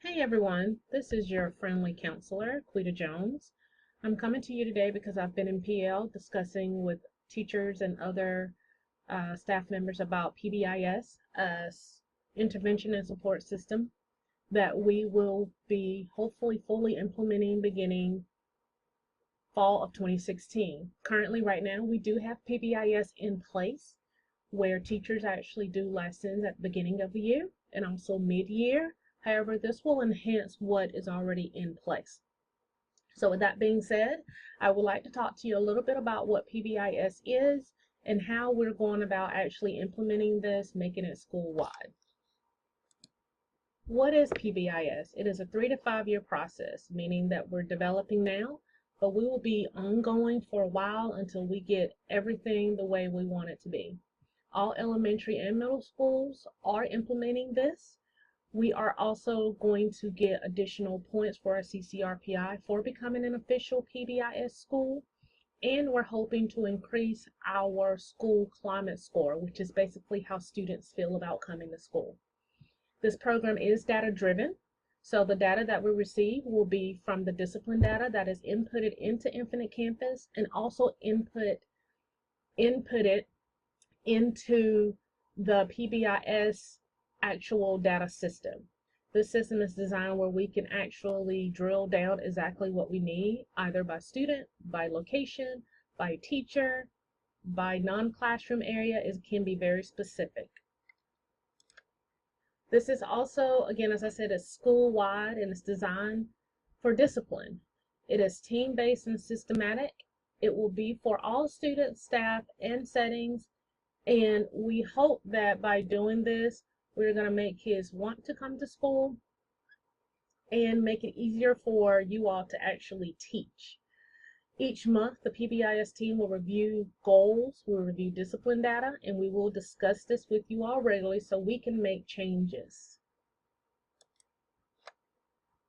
Hey everyone, this is your friendly counselor, Quita Jones. I'm coming to you today because I've been in PL discussing with teachers and other staff members about PBIS, intervention and support system that we will be hopefully fully implementing beginning fall of 2016. Currently, right now, we do have PBIS in place where teachers actually do lessons at the beginning of the year and also mid-year. However, this will enhance what is already in place. So with that being said, I would like to talk to you a little bit about what PBIS is and how we're going about actually implementing this, making it school-wide. What is PBIS? It is a 3 to 5 year process, meaning that we're developing now, but we will be ongoing for a while until we get everything the way we want it to be. All elementary and middle schools are implementing this. We are also going to get additional points for our CCRPI for becoming an official PBIS school. And we're hoping to increase our school climate score, which is basically how students feel about coming to school. This program is data driven. So the data that we receive will be from the discipline data that is inputted into Infinite Campus and also inputted into the PBIS actual data system. This system is designed where we can actually drill down exactly what we need, either by student, by location, by teacher, by non-classroom area. It can be very specific. This is also, again, as I said, it's school-wide and it's designed for discipline. It is team-based and systematic. It will be for all students, staff, and settings. And we hope that by doing this, we're going to make kids want to come to school and make it easier for you all to actually teach. Each month, the PBIS team will review goals, we'll review discipline data, and we will discuss this with you all regularly so we can make changes.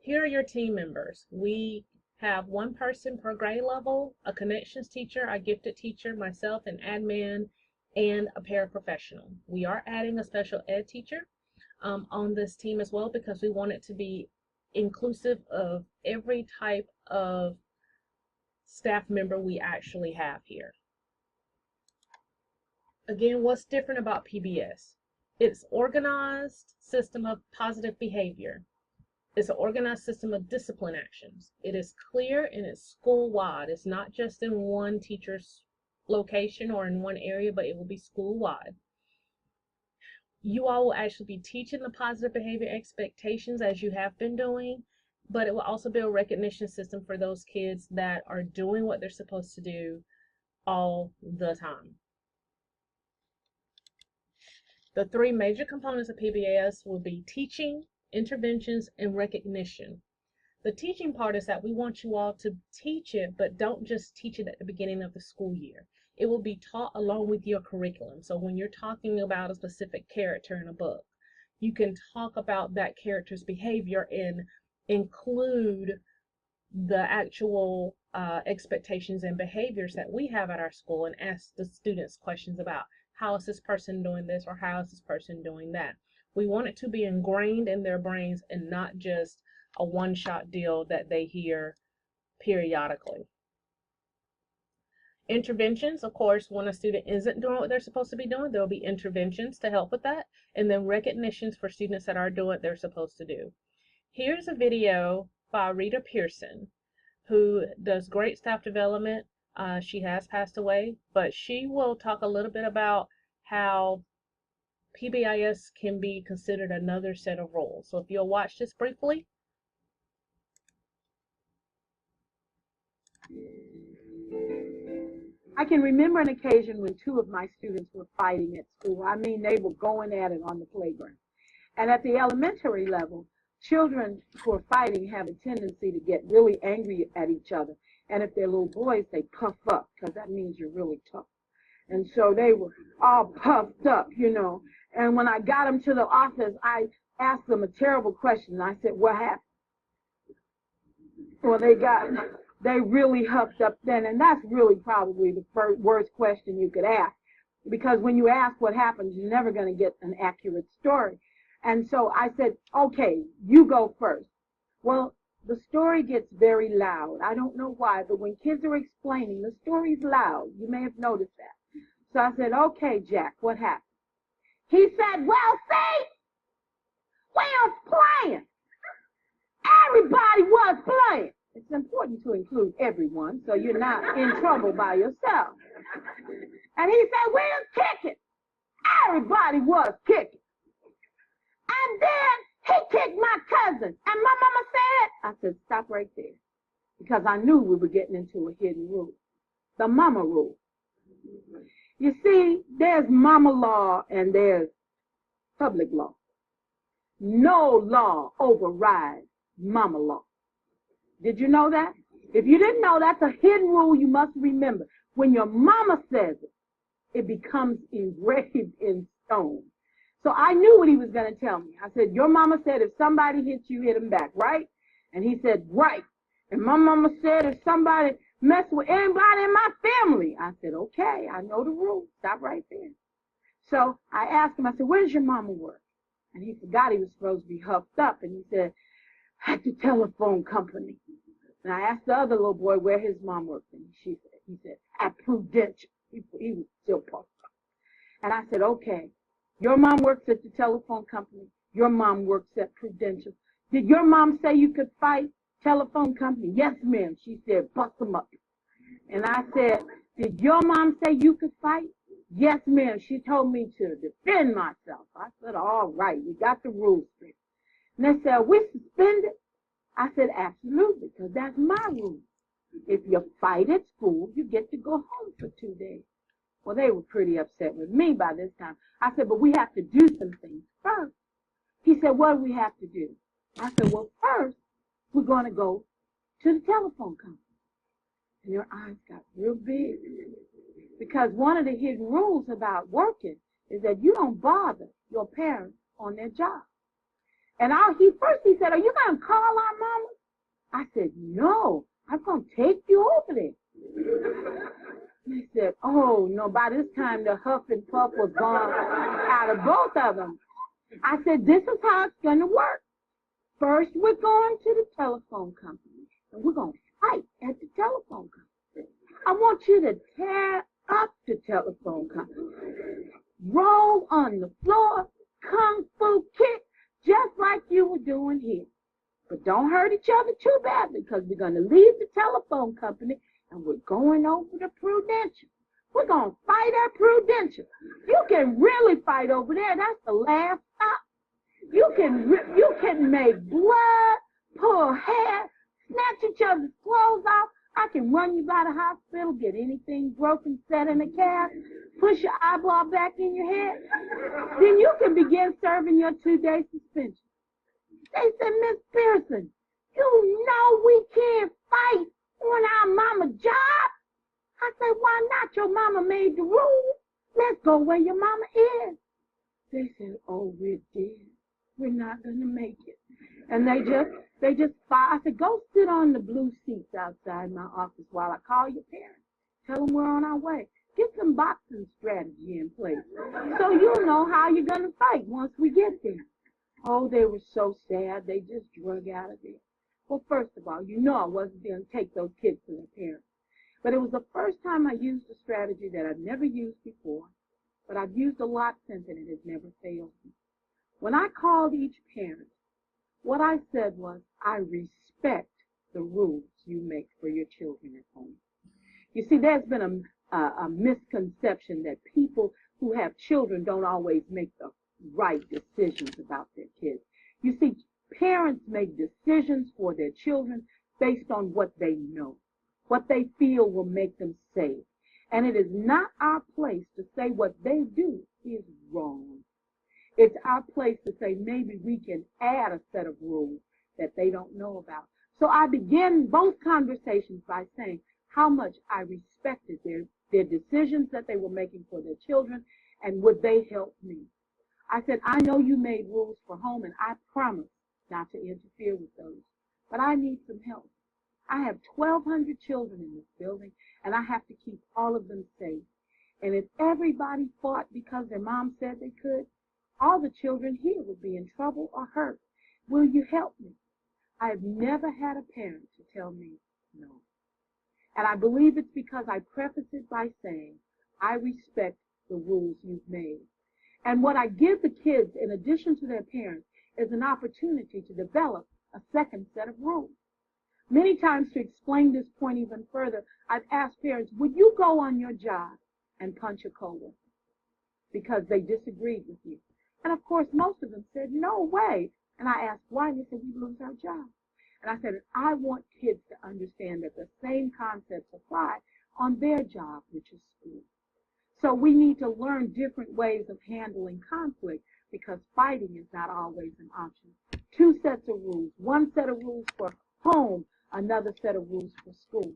Here are your team members. We have one person per grade level, a connections teacher, a gifted teacher, myself, an admin, and a paraprofessional. We are adding a special ed teacher on this team as well because we want it to be inclusive of every type of staff member we actually have here. Again, what's different about PBS? It's organized system of positive behavior. It's an organized system of discipline actions. It is clear and it's school-wide. It's not just in one teacher's location or in one area, but it will be school-wide. You all will actually be teaching the positive behavior expectations as you have been doing, but it will also be a recognition system for those kids that are doing what they're supposed to do all the time. The three major components of PBIS will be teaching, interventions, and recognition. The teaching part is that we want you all to teach it, but don't just teach it at the beginning of the school year. It will be taught along with your curriculum. So when you're talking about a specific character in a book, you can talk about that character's behavior and include the actual expectations and behaviors that we have at our school and ask the students questions about how is this person doing this or how is this person doing that. We want it to be ingrained in their brains and not just a one-shot deal that they hear periodically. Interventions, of course, when a student isn't doing what they're supposed to be doing, there will be interventions to help with that, and then recognitions for students that are doing what they're supposed to do. Here's a video by Rita Pearson, who does great staff development. She has passed away, but she will talk a little bit about how PBIS can be considered another set of roles. So if you'll watch this briefly. I can remember an occasion when two of my students were fighting at school. I mean, they were going at it on the playground. And at the elementary level, children who are fighting have a tendency to get really angry at each other. And if they're little boys, they puff up because that means you're really tough. And so they were all puffed up, you know. And when I got them to the office, I asked them a terrible question. I said, what happened? Well, they really huffed up then, and that's really probably the worst question you could ask, because when you ask what happens, you're never going to get an accurate story. And so I said, okay, you go first. Well, the story gets very loud. I don't know why, but when kids are explaining, the story's loud. You may have noticed that. So I said, okay, Jack, what happened? He said, well, see, we was playing. Everybody was playing. It's important to include everyone so you're not in trouble by yourself. And he said, we was kicking. Everybody was kicking. And then he kicked my cousin. And my mama said, I said, stop right there. Because I knew we were getting into a hidden rule. The mama rule. You see, there's mama law and there's public law. No law overrides mama law. Did you know that? If you didn't know, that's a hidden rule you must remember. When your mama says it, it becomes engraved in stone. So I knew what he was going to tell me. I said, your mama said if somebody hits you, hit him back, right? And he said, right. And my mama said if somebody messed with anybody in my family. I said, okay, I know the rules. Stop right there. So I asked him, I said, where does your mama work? And he forgot he was supposed to be huffed up. And he said, at the telephone company. And I asked the other little boy where his mom worked. And he said, at Prudential. He was still puffed up. And I said, okay, your mom works at the telephone company. Your mom works at Prudential. Did your mom say you could fight telephone company? Yes, ma'am. She said, bust them up. And I said, did your mom say you could fight? Yes, ma'am. She told me to defend myself. I said, all right, we got the rules straight. And they said, are we suspended? I said, absolutely, because that's my rule. If you fight at school, you get to go home for 2 days. Well, they were pretty upset with me by this time. I said, but we have to do some things first. He said, what do we have to do? I said, well, first, we're going to go to the telephone company. And their eyes got real big. Because one of the hidden rules about working is that you don't bother your parents on their job. And he said, are you going to call our mama? I said, no, I'm going to take you over there. He said, oh, no, by this time the huff and puff was gone out of both of them. I said, this is how it's going to work. First, we're going to the telephone company, and we're going to fight at the telephone company. I want you to tear up the telephone company, roll on the floor, kung fu kick, just like you were doing here. But don't hurt each other too badly, because we're going to leave the telephone company and we're going over to Prudential. We're going to fight at Prudential. You can really fight over there. That's the last stop. You can make blood, pull hair, snatch each other's clothes off. I can run you by the hospital, get anything broken, set in a cast, push your eyeball back in your head. Then you can begin serving your 2-day suspension. They said, Miss Pearson, you know we can't fight on our mama job. I said, why not? Your mama made the rules. Let's go where your mama is. They said, oh, we're dead. We're not going to make it. And they just fought. I said, go sit on the blue seats outside my office while I call your parents. Tell them we're on our way. Get some boxing strategy in place so you'll know how you're going to fight once we get there. Oh, they were so sad. They just drug out of there. Well, first of all, you know I wasn't going to take those kids to their parents. But it was the first time I used a strategy that I'd never used before, but I've used a lot since, and it has never failed me. When I called each parent, what I said was, I respect the rules you make for your children at home. You see, there's been a misconception that people who have children don't always make the right decisions about their kids. You see, parents make decisions for their children based on what they know, what they feel will make them safe. And it is not our place to say what they do is wrong. It's our place to say maybe we can add a set of rules that they don't know about. So I began both conversations by saying how much I respected their decisions that they were making for their children, and would they help me. I said, I know you made rules for home, and I promise not to interfere with those, but I need some help. I have 1,200 children in this building, and I have to keep all of them safe. And if everybody fought because their mom said they could, all the children here would be in trouble or hurt. Will you help me? I have never had a parent to tell me no. And I believe it's because I preface it by saying, I respect the rules you've made. And what I give the kids, in addition to their parents, is an opportunity to develop a second set of rules. Many times, to explain this point even further, I've asked parents, would you go on your job and punch a coworker because they disagreed with you? And of course, most of them said, no way. And I asked why, and they said, we lose our job. And I said, I want kids to understand that the same concepts apply on their job, which is school. So we need to learn different ways of handling conflict, because fighting is not always an option. Two sets of rules, one set of rules for home, another set of rules for school.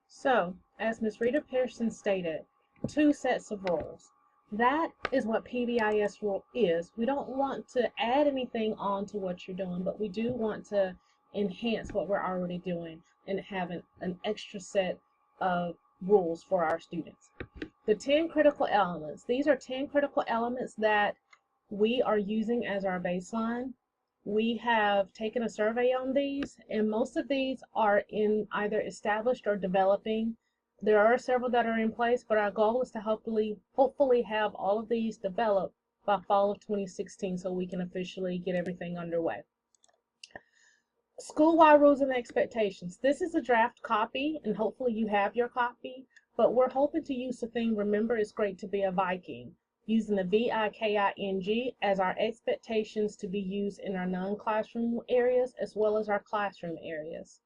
So, as Ms. Rita Pearson stated, two sets of rules. That is what PBIS rule is. We don't want to add anything on to what you're doing, but we do want to enhance what we're already doing and have an extra set of rules for our students. The 10 critical elements. These are 10 critical elements that we are using as our baseline. We have taken a survey on these, and most of these are in either established or developing. There are several that are in place, but our goal is to hopefully have all of these developed by fall of 2016 so we can officially get everything underway. School-wide rules and expectations. This is a draft copy, and hopefully you have your copy, but we're hoping to use the theme, remember it's great to be a Viking, using the VIKING as our expectations to be used in our non-classroom areas as well as our classroom areas.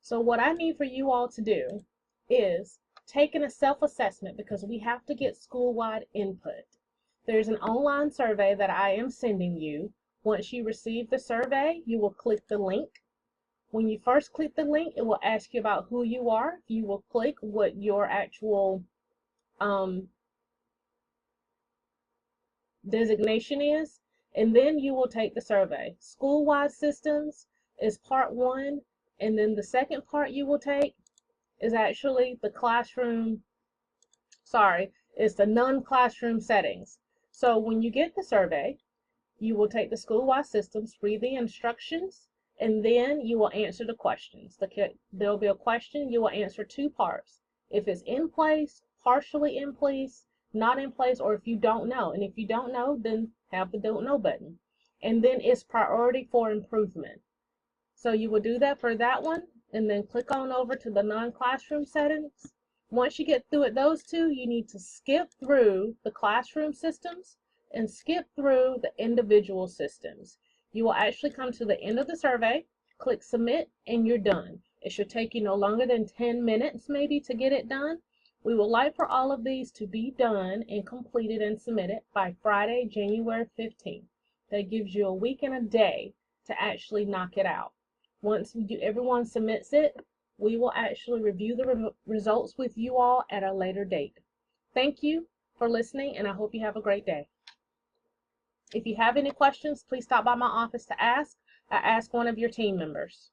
So what I need for you all to do is taking a self-assessment, because we have to get school-wide input. There's an online survey that I am sending you. Once you receive the survey, you will click the link. When you first click the link, it will ask you about who you are. You will click what your actual designation is, and then you will take the survey. School-wide systems is part 1, and then the second part you will take is actually the classroom, it's the non-classroom settings. So when you get the survey, you will take the school-wide systems, read the instructions, and then you will answer the questions. There will be a question, you will answer 2 parts. If it's in place, partially in place, not in place, or if you don't know. And if you don't know, then have the don't know button. And then it's priority for improvement. So you will do that for that one, and then click on over to the non-classroom settings. Once you get through with those 2, you need to skip through the classroom systems and skip through the individual systems. You will actually come to the end of the survey, click submit, and you're done. It should take you no longer than 10 minutes maybe to get it done. We would like for all of these to be done and completed and submitted by Friday, January 15th. That gives you a week and a day to actually knock it out. Once everyone submits it, we will actually review the results with you all at a later date. Thank you for listening, and I hope you have a great day. If you have any questions, please stop by my office to ask. I ask one of your team members.